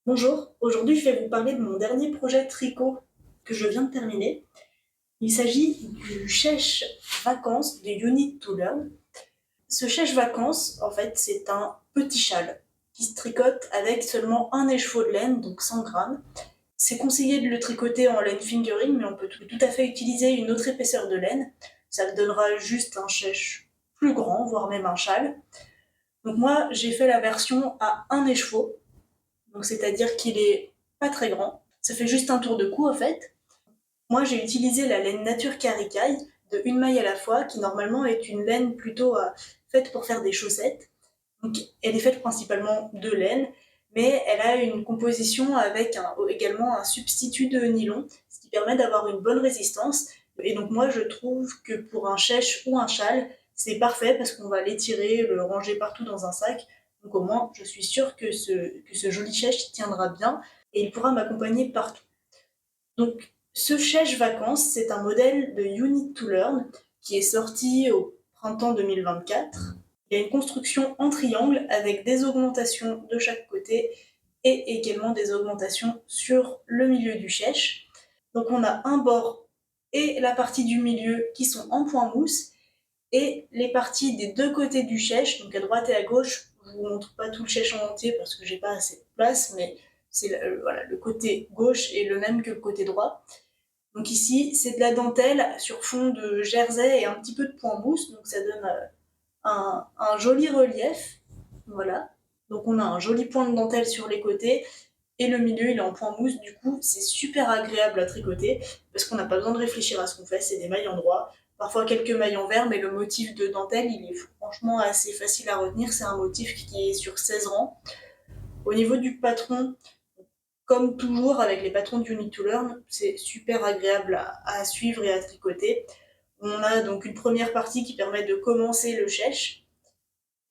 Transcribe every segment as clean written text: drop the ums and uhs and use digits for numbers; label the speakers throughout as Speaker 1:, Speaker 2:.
Speaker 1: Bonjour, aujourd'hui je vais vous parler de mon dernier projet tricot que je viens de terminer. Il s'agit du chèche vacances de You Need to Learn. Ce chèche vacances, en fait, c'est un petit châle qui se tricote avec seulement un écheveau de laine, donc 100 grammes. C'est conseillé de le tricoter en laine fingering, mais on peut tout à fait utiliser une autre épaisseur de laine. Ça donnera juste un chèche plus grand, voire même un châle. Donc moi, j'ai fait la version à un écheveau, donc c'est-à-dire qu'il est pas très grand. Ça fait juste un tour de cou en fait. Moi j'ai utilisé la laine Nature Caricaille de une maille à la fois, qui normalement est une laine plutôt faite pour faire des chaussettes. Donc elle est faite principalement de laine, mais elle a une composition avec également un substitut de nylon, ce qui permet d'avoir une bonne résistance. Et donc moi je trouve que pour un chèche ou un châle, c'est parfait parce qu'on va l'étirer, le ranger partout dans un sac. Donc au moins je suis sûre que ce joli chèche tiendra bien et il pourra m'accompagner partout. Donc ce chèche vacances, c'est un modèle de You Need to Learn qui est sorti au printemps 2024. Il y a une construction en triangle avec des augmentations de chaque côté et également des augmentations sur le milieu du chèche. Donc on a un bord et la partie du milieu qui sont en point mousse et les parties des deux côtés du chèche, donc à droite et à gauche. Je ne vous montre pas tout le chèche en entier parce que j'ai pas assez de place, mais c'est voilà, le côté gauche est le même que le côté droit. Donc ici, c'est de la dentelle sur fond de jersey et un petit peu de point mousse, donc ça donne un joli relief. Voilà. Donc on a un joli point de dentelle sur les côtés et le milieu il est en point mousse. Du coup, c'est super agréable à tricoter parce qu'on n'a pas besoin de réfléchir à ce qu'on fait. C'est des mailles en droit, parfois quelques mailles en vert, mais le motif de dentelle il est franchement assez facile à retenir. C'est un motif qui est sur 16 rangs. Au niveau du patron, comme toujours avec les patrons de You Need to Learn, c'est super agréable à suivre et à tricoter. On a donc une première partie qui permet de commencer le chèche.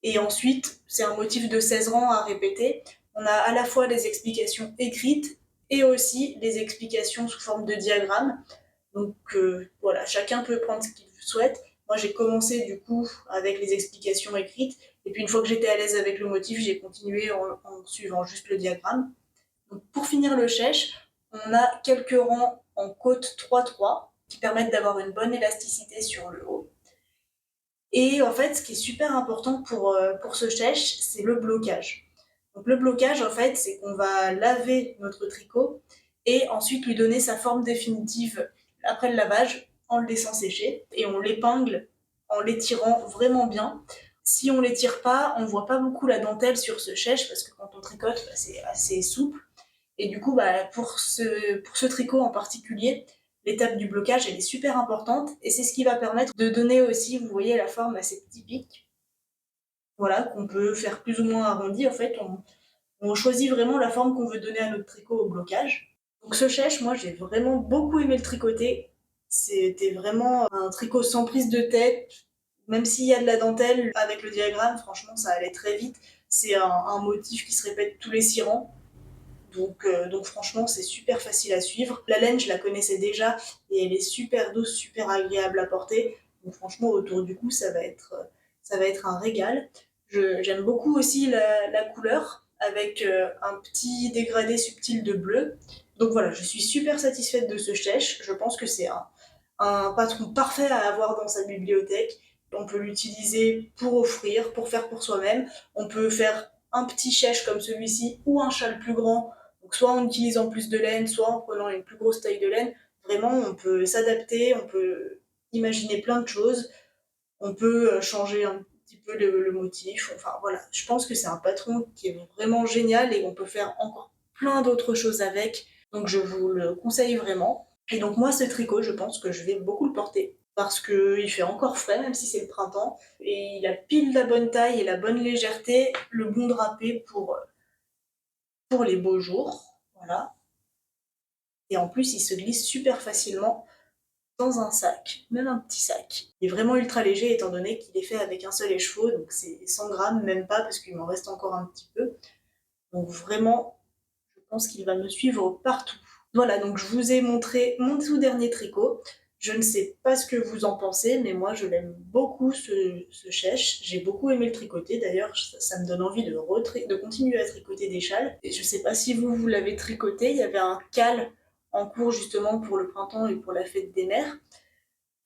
Speaker 1: Et ensuite, c'est un motif de 16 rangs à répéter. On a à la fois les explications écrites et aussi les explications sous forme de diagramme. Donc voilà, chacun peut prendre ce qu'il souhaite. Moi, j'ai commencé du coup avec les explications écrites. Et puis une fois que j'étais à l'aise avec le motif, j'ai continué en suivant juste le diagramme. Donc, pour finir le chèche, on a quelques rangs en côte 3-3 qui permettent d'avoir une bonne élasticité sur le haut. Et en fait, ce qui est super important pour ce chèche, c'est le blocage. Donc le blocage, en fait, c'est qu'on va laver notre tricot et ensuite lui donner sa forme définitive après le lavage en le laissant sécher. Et on l'épingle en l'étirant vraiment bien. Si on l'étire pas, on voit pas beaucoup la dentelle sur ce chèche parce que quand on tricote, c'est assez souple. Et du coup, pour ce tricot en particulier, l'étape du blocage, elle est super importante et c'est ce qui va permettre de donner aussi, vous voyez, la forme assez typique, voilà, qu'on peut faire plus ou moins arrondi. En fait, on choisit vraiment la forme qu'on veut donner à notre tricot au blocage. Donc ce chèche, moi, j'ai vraiment beaucoup aimé le tricoter. C'était vraiment un tricot sans prise de tête. Même s'il y a de la dentelle avec le diagramme, franchement, ça allait très vite. C'est un motif qui se répète tous les 6 rangs. Donc franchement, c'est super facile à suivre. La laine, je la connaissais déjà et elle est super douce, super agréable à porter. Donc franchement, autour du cou, ça va être un régal. J'aime beaucoup aussi la couleur avec un petit dégradé subtil de bleu. Donc voilà, je suis super satisfaite de ce chèche. Je pense que c'est un patron parfait à avoir dans sa bibliothèque. On peut l'utiliser pour offrir, pour faire pour soi-même. On peut faire un petit chèche comme celui-ci ou un châle plus grand, donc soit en utilisant plus de laine, soit en prenant une plus grosse taille de laine. Vraiment, on peut s'adapter, on peut imaginer plein de choses, on peut changer un petit peu le motif. Enfin voilà, je pense que c'est un patron qui est vraiment génial et on peut faire encore plein d'autres choses avec. Donc je vous le conseille vraiment. Et donc moi, ce tricot, je pense que je vais beaucoup le porter parce qu'il fait encore frais, même si c'est le printemps. Et il a pile la bonne taille et la bonne légèreté, le bon drapé pour les beaux jours. Voilà. Et en plus, il se glisse super facilement dans un sac, même un petit sac. Il est vraiment ultra léger étant donné qu'il est fait avec un seul écheveau, donc c'est 100 grammes, même pas parce qu'il m'en reste encore un petit peu. Donc vraiment, je pense qu'il va me suivre partout. Voilà, donc je vous ai montré mon tout dernier tricot. Je ne sais pas ce que vous en pensez, mais moi je l'aime beaucoup ce chèche. J'ai beaucoup aimé le tricoter, d'ailleurs ça me donne envie de continuer à tricoter des châles. Et je sais pas si vous l'avez tricoté, il y avait un cal en cours justement pour le printemps et pour la fête des mères.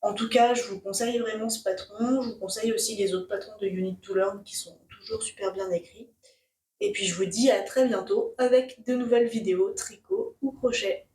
Speaker 1: En tout cas, je vous conseille vraiment ce patron. Je vous conseille aussi les autres patrons de You Need to Learn qui sont toujours super bien écrits. Et puis je vous dis à très bientôt avec de nouvelles vidéos tricot ou crochet.